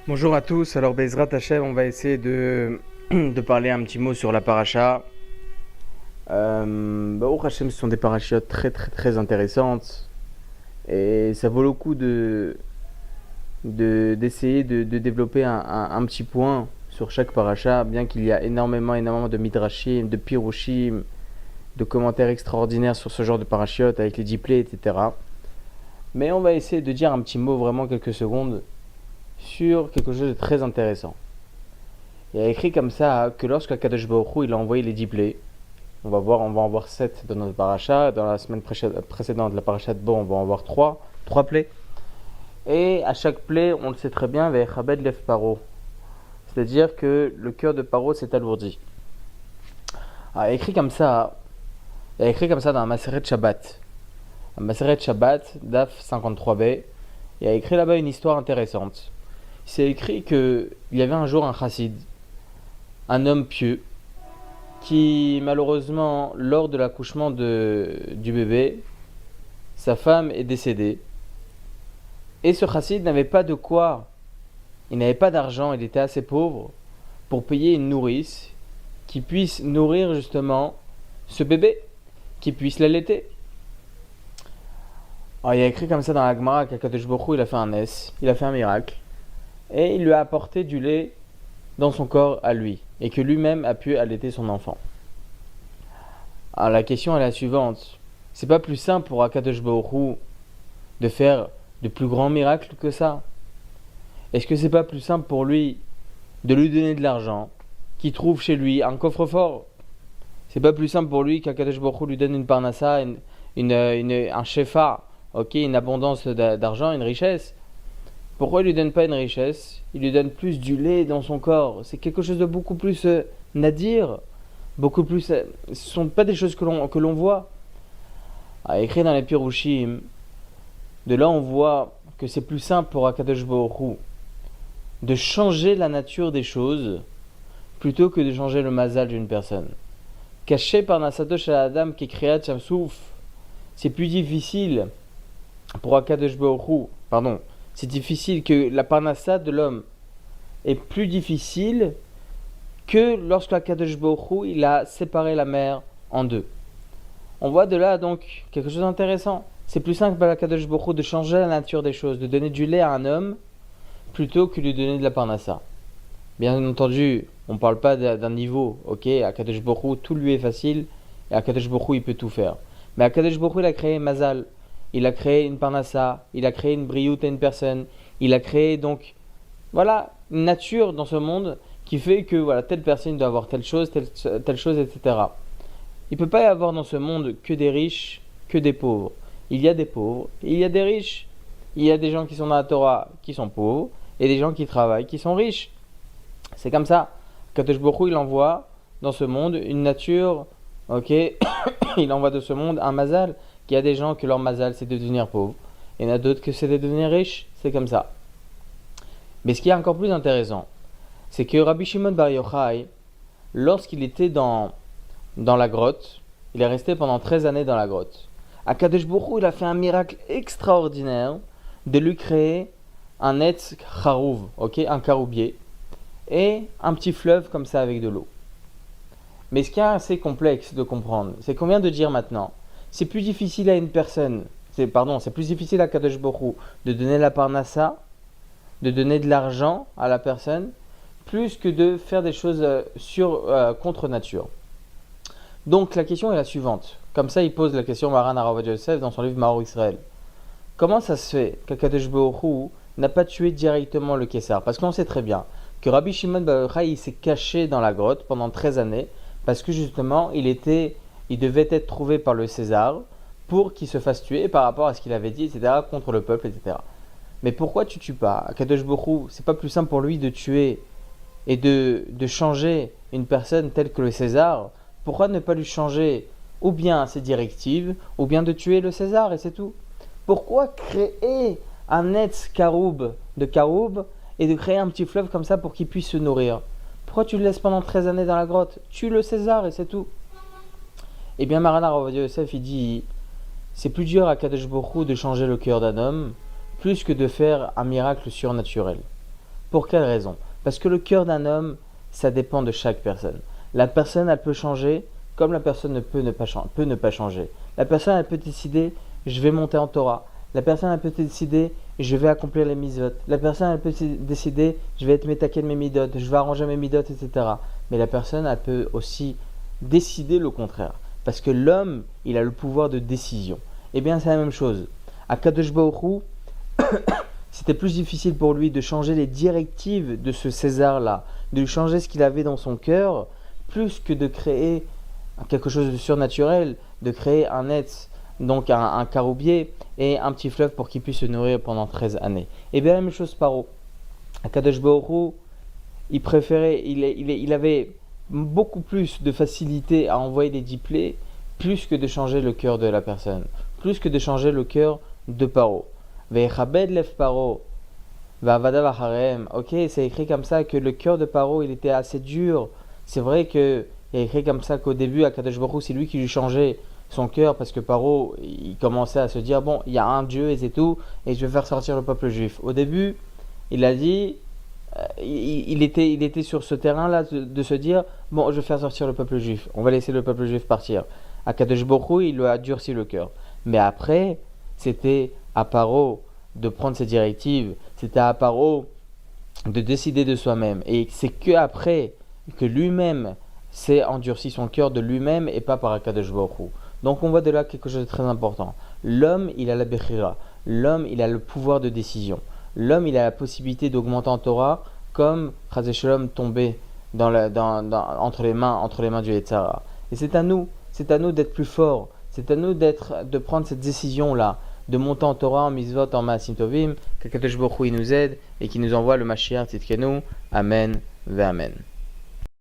Bonjour à tous, alors Bezrat Hashem, on va essayer de parler un petit mot sur la paracha. Baruch Hashem, ce sont des parachiotes très très très intéressantes et ça vaut le coup d'essayer de développer un petit point sur chaque paracha, bien qu'il y a énormément de midrashim, de pirushim, de commentaires extraordinaires sur ce genre de parachiotes avec les diplés, etc. Mais on va essayer de dire un petit mot, vraiment quelques secondes, sur quelque chose de très intéressant. Il y a écrit comme ça que lorsque Kadosh Baruch Hu, il a envoyé les 10 plaies, on va en voir 7 dans notre paracha, dans la semaine précédente, la paracha de Bo, on va en voir 3 plaies. Et à chaque plaie, on le sait très bien, Ve'echabed lev paro. C'est-à-dire que le cœur de Paro s'est alourdi. Alors, il y a écrit comme ça dans la Maseret Shabbat. La Maseret Shabbat, DAF 53b, il y a écrit là-bas une histoire intéressante. C'est écrit qu'il y avait un jour un chassid, un homme pieux, qui malheureusement, lors de l'accouchement du bébé, sa femme est décédée. Et ce chassid n'avait pas de quoi, il n'avait pas d'argent, il était assez pauvre, pour payer une nourrice qui puisse nourrir justement ce bébé, qui puisse l'allaiter. Alors il y a écrit comme ça dans la Gemara qu'Akadosh Baruch Hu, il a fait un nes, il a fait un miracle. Et il lui a apporté du lait dans son corps à lui, et que lui-même a pu allaiter son enfant. Alors la question est la suivante. C'est pas plus simple pour Akadosh Baruch Hu de faire de plus grands miracles que ça? Est-ce que c'est pas plus simple pour lui de lui donner de l'argent, qu'il trouve chez lui un coffre-fort? C'est pas plus simple pour lui qu'Akadosh Baruch Hu lui donne une parnassa, un shefa, une abondance d'argent, une richesse? Pourquoi il lui donne pas une richesse? Il lui donne plus du lait dans son corps. C'est quelque chose de beaucoup plus nadir, beaucoup plus. Ce sont pas des choses que l'on voit. Écrit dans les Pirushim, de là on voit que c'est plus simple pour Akadosh Baruch Hu de changer la nature des choses plutôt que de changer le mazal d'une personne. Caché par Nasadosh à Adam qui créa Tchamsouf, c'est plus difficile pour Akadosh Baruch Hu, c'est difficile que la parnassa de l'homme est plus difficile que lorsque Akadosh Baruch Hu, il a séparé la mer en deux. On voit de là donc quelque chose d'intéressant. C'est plus simple pour Akadosh Baruch Hu de changer la nature des choses, de donner du lait à un homme plutôt que de lui donner de la parnassa. Bien entendu, on ne parle pas d'un niveau, Akadosh Baruch Hu, tout lui est facile et Akadosh Baruch Hu, il peut tout faire. Mais Akadosh Baruch Hu, il a créé Mazal. Il a créé une parnassa, il a créé une brioute à une personne, il a créé donc, une nature dans ce monde qui fait que, telle personne doit avoir telle chose, etc. Il ne peut pas y avoir dans ce monde que des riches, que des pauvres. Il y a des pauvres, il y a des riches. Il y a des gens qui sont dans la Torah qui sont pauvres, et des gens qui travaillent qui sont riches. C'est comme ça. Kadosh Baruch Hu, il envoie dans ce monde une nature, il envoie de ce monde un mazal. Il y a des gens que leur mazal c'est de devenir pauvre. Il y en a d'autres que c'est de devenir riche. C'est comme ça. Mais ce qui est encore plus intéressant, c'est que Rabbi Shimon Bar Yochai, lorsqu'il était dans la grotte, il est resté pendant 13 années dans la grotte. Akadosh Baruch Hu, il a fait un miracle extraordinaire de lui créer un etz charouv, un caroubier, et un petit fleuve comme ça avec de l'eau. Mais ce qui est assez complexe de comprendre, c'est qu'on vient de dire maintenant, c'est plus difficile à une personne, c'est plus difficile à Kadosh Baruch Hu de donner la parnassa, de donner de l'argent à la personne, plus que de faire des choses contre nature. Donc la question est la suivante. Comme ça, il pose la question Maran Harav Yosef dans son livre Maor Israël. Comment ça se fait qu'Akadosh Baruch Hu n'a pas tué directement le Kessar? Parce qu'on sait très bien que Rabbi Shimon Bar Yochai, il s'est caché dans la grotte pendant 13 années parce que justement, il devait être trouvé par le César pour qu'il se fasse tuer par rapport à ce qu'il avait dit, etc., contre le peuple, etc. Mais pourquoi tu tues pas? Akadosh Baruch Hu, c'est pas plus simple pour lui de tuer et de changer une personne telle que le César? Pourquoi ne pas lui changer ou bien ses directives, ou bien de tuer le César et c'est tout? Pourquoi créer un etz karoub de karoub et de créer un petit fleuve comme ça pour qu'il puisse se nourrir? Pourquoi tu le laisses pendant 13 années dans la grotte? Tue le César et c'est tout. Eh bien, Maran Harav Yosef, il dit, c'est plus dur à Kadosh Baruch Hu de changer le cœur d'un homme, plus que de faire un miracle surnaturel. Pour quelle raison? Parce que le cœur d'un homme, ça dépend de chaque personne. La personne, elle peut changer, comme la personne peut ne pas changer. La personne, elle peut décider, je vais monter en Torah. La personne, elle peut décider, je vais accomplir les mitzvot. La personne, elle peut décider, je vais être métaqué de mes midot, je vais arranger mes midot, etc. Mais la personne, elle peut aussi décider le contraire. Parce que l'homme, il a le pouvoir de décision. Eh bien, c'est la même chose. À Kadosh Baruch Hu, c'était plus difficile pour lui de changer les directives de ce César-là, de lui changer ce qu'il avait dans son cœur, plus que de créer quelque chose de surnaturel, de créer un être, donc un caroubier et un petit fleuve pour qu'il puisse se nourrir pendant 13 années. Et bien la même chose Paro. Akadosh Baruch Hu, il avait beaucoup plus de facilité à envoyer des diplés, plus que de changer le cœur de la personne, plus que de changer le cœur de Paro. Ve'echabed lev Paro, ve'avadav acharem. Ok, c'est écrit comme ça que le cœur de Paro, il était assez dur. C'est vrai que il y a écrit comme ça qu'au début, Akadosh Baruch Hu, c'est lui qui lui changeait son cœur parce que Paro, il commençait à se dire bon, il y a un Dieu et c'est tout, et je vais faire sortir le peuple juif. Au début, il a dit, il était sur ce terrain-là de se dire bon, je vais faire sortir le peuple juif, on va laisser le peuple juif partir. Akadosh Baruch Hu, il lui a durci le cœur. Mais après, c'était à Paro de prendre ses directives, c'était à Paro de décider de soi-même. Et c'est que après que lui-même s'est endurci son cœur de lui-même et pas par Akadosh Baruch Hu. Donc on voit de là quelque chose de très important. L'homme, il a la bechira. L'homme, il a le pouvoir de décision. L'homme, il a la possibilité d'augmenter en Torah comme Chazé Shalom tombé entre les mains du Yetzara. Et c'est à nous d'être plus forts. C'est à nous de prendre cette décision-là, de monter en Torah, en Mitzvot, en Maasim Tovim, qu'Akadosh Baruch Hu nous aide et qui nous envoie le Mashiach Tzidkenu. Amen, ve Amen.